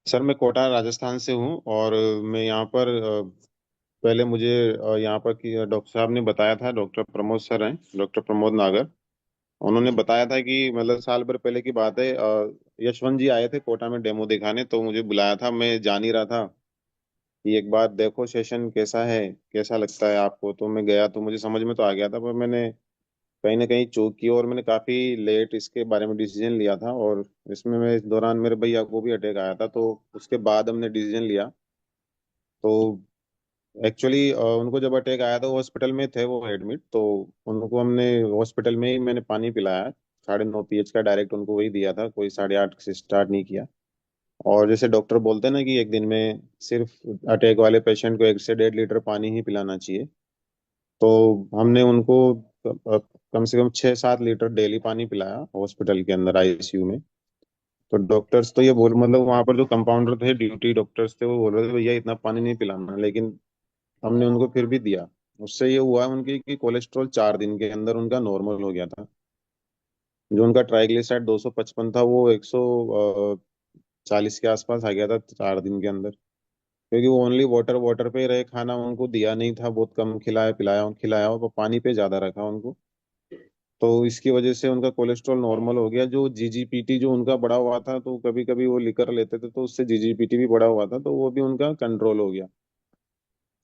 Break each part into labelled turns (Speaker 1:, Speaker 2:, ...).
Speaker 1: Sir मैं कोटा राजस्थान से हूँ और मैं यहाँ पर पहले मुझे यहाँ पर की डॉक्टर साहब ने बताया था। डॉक्टर प्रमोद सर हैं, डॉक्टर प्रमोद नागर। उन्होंने
Speaker 2: जी।
Speaker 1: बताया था कि मतलब साल भर पहले की बात है। यशवंत जी आए थे कोटा में डेमो दिखाने, तो मुझे बुलाया था। मैं जान ही रहा था कि एक बार देखो सेशन कैसा है, कैसा लगता है आपको। तो मैं गया तो मुझे समझ में तो आ गया था, पर मैंने कहीं ना कहीं चूक की और मैंने काफी लेट इसके बारे में डिसीजन लिया था। और इसमें मैं इस दौरान मेरे भैया को भी अटैक आया था, तो उसके बाद हमने डिसीजन लिया। तो एक्चुअली उनको जब अटैक आया था हॉस्पिटल में थे वो एडमिट। तो उनको हमने हॉस्पिटल में ही मैंने पानी पिलाया। 9.5 pH का डायरेक्ट उनको वही दिया था, कोई 8.5 से स्टार्ट नहीं किया। और जैसे डॉक्टर बोलते हैं ना कि एक दिन में सिर्फ अटैक वाले पेशेंट को 1 से 1.5 लीटर पानी ही पिलाना चाहिए। तो हमने उनको कम से कम 6-7 लीटर डेली पानी पिलाया हॉस्पिटल के अंदर आईसीयू में। तो डॉक्टर्स तो ये बोल मतलब वहां पर जो कंपाउंडर थे, ड्यूटी डॉक्टर्स थे, वो बोल रहे थे भैया इतना पानी नहीं पिलाना, लेकिन हमने उनको फिर भी दिया। उससे ये हुआ उनकी कि कोलेस्ट्रॉल 4 दिन के अंदर उनका नॉर्मल हो गया था। जो उनका ट्राइग्लिसराइड 255 था, वो 140 के आसपास आ गया था 4 दिन के अंदर। क्योंकि वो ओनली वाटर वाटर पे ही रहे, खाना उनको दिया नहीं था, बहुत कम खिलाया पिलाया खिलाया, और पानी पे ज्यादा रखा उनको। तो इसकी वजह से उनका कोलेस्ट्रॉल नॉर्मल हो गया। जो जीजीपीटी जो उनका बढ़ा हुआ था, तो कभी कभी वो लिकर लेते थे तो उससे जीजीपीटी भी बढ़ा हुआ था, तो वो भी उनका कंट्रोल हो गया।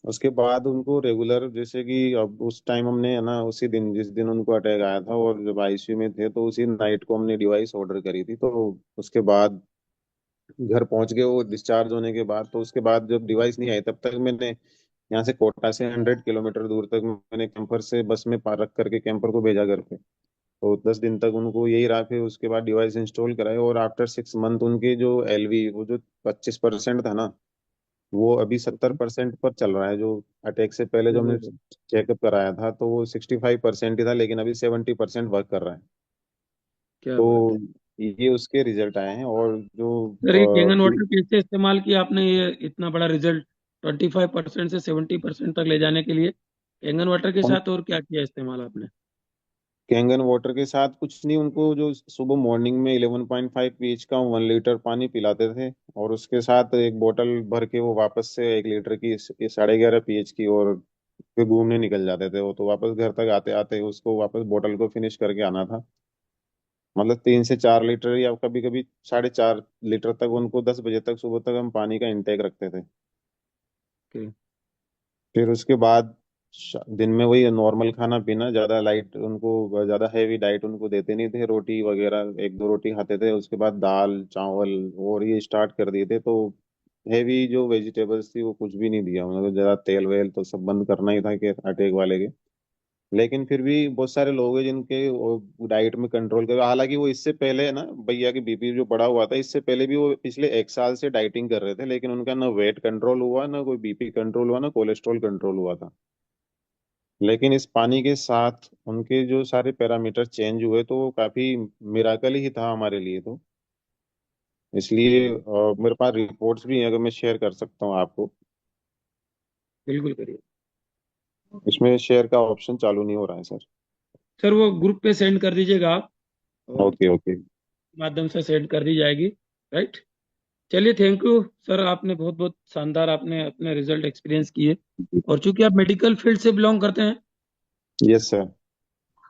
Speaker 1: उसके बाद उनको रेगुलर, जैसे कि अब उस टाइम हमने है ना, उसी दिन जिस दिन उनको अटैक आया था और जब आईसीयू में थे, तो उसी नाइट को हमने डिवाइस ऑर्डर करी थी। तो उसके बाद घर पहुंच गए वो डिस्चार्ज होने के बाद। तो उसके बाद जब डिवाइस नहीं आई, तब तक मैंने यहाँ से कोटा से 100 किलोमीटर दूर तक मैंने कैंपर से बस में पार रख करके कैंपर को भेजा घर पे। तो 10 दिन तक उनको यही रहा। फिर उसके बाद डिवाइस इंस्टॉल कराए और आफ्टर 6 मंथ उनके जो एलवी, वो जो 25% था ना, वो अभी 70% पर चल रहा है। जो अटैक से पहले जो हमने
Speaker 2: ओहो,
Speaker 1: चेकअप कराया था, तो वो 65% ही था, लेकिन अभी 70% वर्क कर रहा है।
Speaker 2: क्या बात
Speaker 1: तो
Speaker 2: है।
Speaker 1: ये उसके रिजल्ट आए हैं। और जो
Speaker 2: सर ये कैंगन वाटर कैसे इस्तेमाल किया आपने, ये इतना बड़ा रिजल्ट 25% से 70% तक ले जाने के लिए कैंगन वाटर के साथ और क्या किया इस्तेमाल आपने?
Speaker 1: कैंगन वाटर के साथ कुछ नहीं, उनको जो सुबह मॉर्निंग में 11.5 pH का 1 लीटर पानी पिलाते थे, और उसके साथ एक बोतल भर के वो वापस से 1 लीटर की 11.5 pH की, और फिर घूमने निकल जाते थे वो। तो वापस घर तक आते आते उसको वापस बोतल को फिनिश करके आना था। मतलब 3 से 4 लीटर, या कभी कभी 4.5 लीटर तक उनको 10 बजे तक सुबह तक हम पानी का इंटेक रखते थे।
Speaker 2: ओके।
Speaker 1: फिर उसके बाद दिन में वही नॉर्मल खाना पीना, ज्यादा लाइट उनको, ज्यादा हैवी डाइट उनको देते नहीं थे। रोटी वगैरह 1-2 रोटी खाते थे, उसके बाद दाल चावल और ये स्टार्ट कर दिए थे। तो हैवी जो वेजिटेबल्स थी वो कुछ भी नहीं दिया, मतलब ज्यादा तेल वेल तो सब बंद करना ही था कि अटैक वाले के। लेकिन फिर भी बहुत सारे लोग हैं जिनके डाइट में कंट्रोल कर, हालांकि वो इससे पहले है ना, भैया की बीपी जो बढ़ा हुआ था, इससे पहले भी वो पिछले 1 साल से डाइटिंग कर रहे थे, लेकिन उनका ना वेट कंट्रोल हुआ, ना कोई बीपी कंट्रोल हुआ, ना कोलेस्ट्रॉल कंट्रोल हुआ था। लेकिन इस पानी के साथ उनके जो सारे पैरामीटर चेंज हुए, तो वो काफी मिराकल ही था हमारे लिए। तो इसलिए मेरे पास रिपोर्ट्स भी हैं, अगर मैं शेयर कर सकता हूँ आपको।
Speaker 2: बिल्कुल करिए।
Speaker 1: इसमें शेयर का ऑप्शन चालू नहीं हो रहा है सर।
Speaker 2: सर वो ग्रुप पे सेंड कर दीजिएगा आप, और
Speaker 1: ओके ओके।
Speaker 2: माध्यम से सेंड कर दी जाएगी। राइट। चलिए, थैंक यू सर, आपने बहुत बहुत शानदार आपने अपने रिजल्ट एक्सपीरियंस किए। और चूंकि आप मेडिकल फील्ड से बिलोंग करते हैं।
Speaker 1: Yes sir.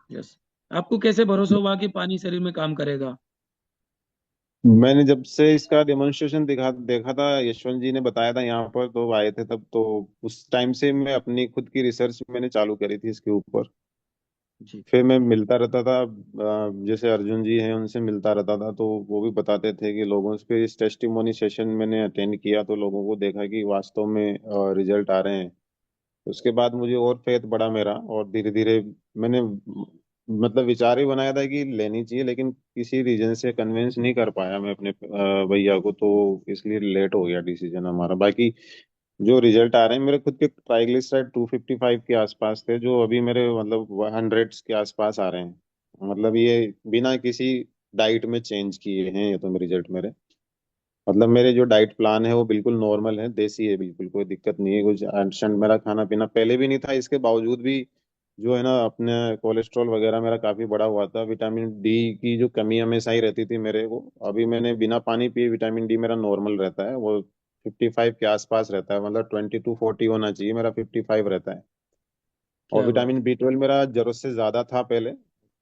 Speaker 2: यस। आपको कैसे भरोसा हुआ कि पानी शरीर में काम करेगा?
Speaker 1: मैंने जब से इसका डेमोन्स्ट्रेशन देखा था, यशवंत जी ने बताया था यहाँ पर, तो आए थे तब। तो उस टाइम से मैं अपनी खुद की रिसर्च मैंने चालू करी थी इसके ऊपर।
Speaker 2: जी।
Speaker 1: फिर मैं मिलता रहता था, जैसे अर्जुन जी हैं उनसे मिलता रहता था, तो वो भी बताते थे कि लोगों से। इस टेस्टिमोनी सेशन मैंने अटेंड किया, तो लोगों को देखा कि वास्तव में रिजल्ट आ रहे हैं। उसके बाद मुझे और फेथ बढ़ा मेरा, और धीरे धीरे मैंने मतलब विचार ही बनाया था कि लेनी चाहिए, लेकिन किसी रीजन से कन्विंस नहीं कर पाया मैं अपने भैया को। तो इसलिए लेट हो गया डिसीजन हमारा। बाकी जो रिजल्ट आ रहे हैं, मेरे खुद के ट्राइग्लिसराइड 255 के आसपास थे, जो अभी मेरे मतलब हंड्रेड्स के आसपास आ रहे हैं। मतलब ये बिना किसी डाइट में चेंज किए हैं ये तो रिजल्ट मेरे। मतलब मेरे जो डाइट प्लान है वो बिल्कुल नॉर्मल है, देसी है, बिल्कुल कोई दिक्कत नहीं है। कुछ अड़चन मेरा खाना पीना पहले भी नहीं था, इसके बावजूद भी जो है ना अपने कोलेस्ट्रॉल वगैरह मेरा काफी बढ़ा हुआ था, विटामिन डी की जो कमी हमेशा ही रहती थी मेरे को। अभी मैंने बिना पानी पिए विटामिन डी मेरा नॉर्मल रहता है, वो 55 के आसपास रहता है, मतलब 22-40 होना चाहिए, मेरा 55 रहता है। और
Speaker 2: क्या बात
Speaker 1: विटामिन
Speaker 2: है।
Speaker 1: बी 12 मेरा जरूरत से ज्यादा था पहले,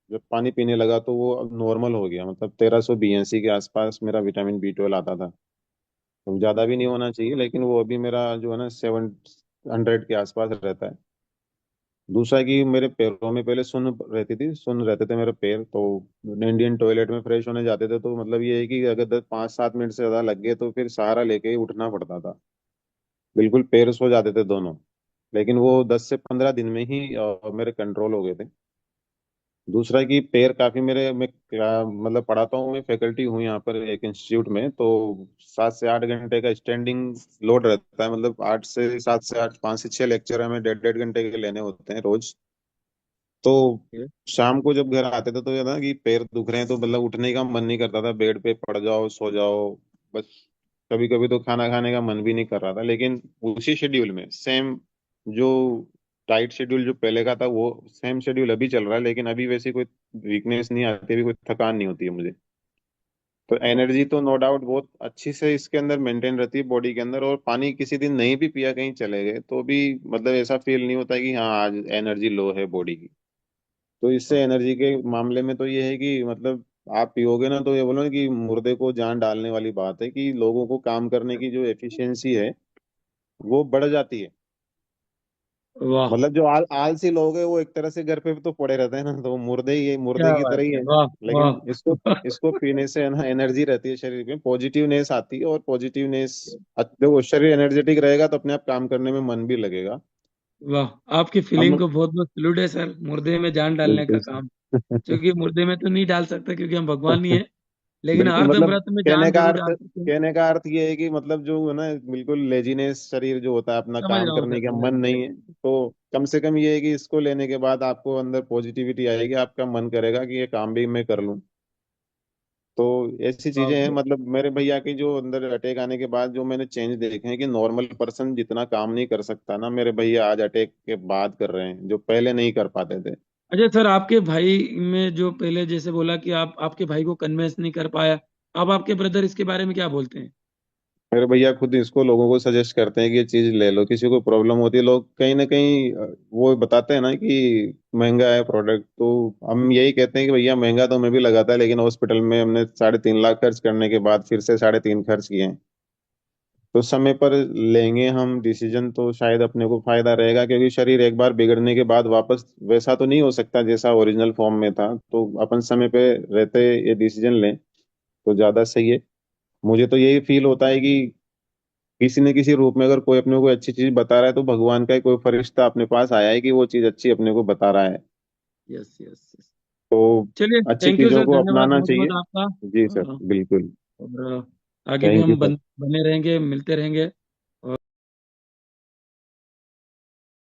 Speaker 1: जब पानी पीने लगा तो वो अब नॉर्मल हो गया, मतलब 1382 के आसपास मेरा विटामिन बी 12 आता था। तो ज्यादा भी नहीं होना चाहिए, लेकिन वो अभी मेरा जो है ना 700 के आसपास रहता है। दूसरा कि मेरे पैरों में पहले सुन रहती थी, सुन रहते थे मेरे पैर, तो इंडियन टॉयलेट में फ्रेश होने जाते थे तो मतलब ये है कि अगर 5-7 मिनट से ज्यादा लग गए तो फिर सहारा लेके ही उठना पड़ता था, बिल्कुल पैर सो जाते थे दोनों। लेकिन वो 10 से 15 दिन में ही मेरे कंट्रोल हो गए थे। दूसरा कि पैर काफी मेरे, मैं मतलब पढ़ाता हूँ, मैं फैकल्टी हूँ यहाँ पर एक इंस्टीट्यूट में, तो 7 से 8 घंटे का स्टैंडिंग लोड रहता है, मतलब 8 से 7 से 8, 5 से 6 लेक्चर हमें 1.5-1.5 घंटे के लेने होते हैं रोज। तो
Speaker 2: ये-
Speaker 1: शाम को जब घर आते थे तो ये था कि पैर दुख रहे हैं, तो मतलब उठने का मन नहीं करता था, बेड पे पड़ जाओ सो जाओ बस। कभी कभी तो खाना खाने का मन भी नहीं कर रहा था, लेकिन उसी शेड्यूल में सेम, जो टाइट शेड्यूल जो पहले का था वो सेम शेड्यूल अभी चल रहा है, लेकिन अभी वैसी कोई वीकनेस नहीं आती, अभी कोई थकान नहीं होती है मुझे। तो एनर्जी तो नो डाउट बहुत अच्छी से इसके अंदर मेंटेन रहती है बॉडी के अंदर, और पानी किसी दिन नहीं भी पिया कहीं चले गए तो भी मतलब ऐसा फील नहीं होता कि हाँ आज एनर्जी लो है बॉडी की। तो इससे एनर्जी के मामले में तो ये है कि मतलब आप पियोगे ना तो ये बोलो ना कि मुर्दे को जान डालने वाली बात है, कि लोगों को काम करने की जो एफिशिएंसी है वो बढ़ जाती है।
Speaker 2: वाह।
Speaker 1: मतलब जो आलसी लोग हैं वो एक तरह से घर पे तो पड़े रहते हैं ना, तो वो मुर्दे ही, मुर्दे
Speaker 2: क्या
Speaker 1: की तरह
Speaker 2: बात
Speaker 1: ही
Speaker 2: है।
Speaker 1: है।
Speaker 2: वाह।
Speaker 1: लेकिन
Speaker 2: वाह।
Speaker 1: इसको इसको पीने से है ना एनर्जी रहती है शरीर में, पॉजिटिवनेस आती है, और पॉजिटिवनेस, देखो शरीर एनर्जेटिक रहेगा तो अपने आप काम करने में मन भी लगेगा।
Speaker 2: वाह, आपकी फीलिंग
Speaker 1: हम
Speaker 2: को बहुत बहुत सल्यूट है सर, मुर्दे में जान डालने का
Speaker 1: बिल्कुल
Speaker 2: काम। क्योंकि मुर्दे में तो नहीं डाल सकते क्योंकि हम भगवान नहीं है, लेकिन
Speaker 1: बिल्कुल,
Speaker 2: अर्ध
Speaker 1: मतलब
Speaker 2: अमृत में
Speaker 1: कहने
Speaker 2: जान
Speaker 1: का
Speaker 2: जरूर
Speaker 1: अर्थ,
Speaker 2: डाल सकते हैं।
Speaker 1: कहने का अर्थ ये है कि मतलब जो है ना बिल्कुल लेजीनेस शरीर जो होता है, अपना
Speaker 2: समझ
Speaker 1: काम
Speaker 2: रहा हूँ सर,
Speaker 1: करने का
Speaker 2: समझ
Speaker 1: मन
Speaker 2: रहा हूँ।
Speaker 1: नहीं है, तो कम से कम ये है कि इसको लेने के बाद आपको अंदर पॉजिटिविटी आएगी, आपका मन करेगा कि ये काम भी मैं कर लूं। तो ऐसी चीजें हैं,
Speaker 2: वाह।
Speaker 1: मतलब मेरे भैया की जो अंदर अटैक आने के बाद जो मैंने चेंज देखे हैं कि नॉर्मल पर्सन जितना काम नहीं कर सकता ना, मेरे भैया आज अटैक के बाद कर रहे हैं जो पहले नहीं कर पाते थे।
Speaker 2: अच्छा सर, आपके भाई में जो पहले जैसे बोला कि आप आपके भाई को कन्विंस नहीं कर पाया, अब आपके ब्रदर इसके बारे में क्या बोलते हैं?
Speaker 1: मेरे भैया खुद इसको लोगों को सजेस्ट करते हैं कि ये चीज ले लो, किसी को प्रॉब्लम होती है, लोग कहीं ना कहीं वो बताते हैं ना कि महंगा है प्रोडक्ट, तो हम यही कहते हैं कि भैया महंगा तो हमें भी लगाता है, लेकिन हॉस्पिटल में हमने 3.5 लाख खर्च करने के बाद फिर से 3.5 खर्च किए हैं। तो समय पर लेंगे हम डिसीजन तो शायद अपने को फायदा रहेगा, क्योंकि शरीर एक बार बिगड़ने के बाद वापस वैसा तो नहीं हो सकता जैसा ओरिजिनल फॉर्म में था, तो अपन समय पे रहते ये डिसीजन लें तो ज्यादा सही है। मुझे तो यही फील होता है कि किसी न किसी रूप में अगर कोई अपने को अच्छी चीज बता रहा है तो भगवान का ही कोई फरिश्ता अपने पास आया है कि वो चीज अच्छी अपने को बता रहा है।
Speaker 2: Yes yes yes.
Speaker 1: तो
Speaker 2: चलिए,
Speaker 1: अच्छी
Speaker 2: थैंक यू
Speaker 1: चीजों
Speaker 2: सर,
Speaker 1: को
Speaker 2: धन्यवाद
Speaker 1: अपनाना
Speaker 2: बहुत बहुत
Speaker 1: चाहिए।
Speaker 2: आपका।
Speaker 1: जी सर, बिल्कुल।
Speaker 2: और आगे भी
Speaker 1: थैंक यू
Speaker 2: हम
Speaker 1: सर।
Speaker 2: बने रहेंगे, मिलते रहेंगे।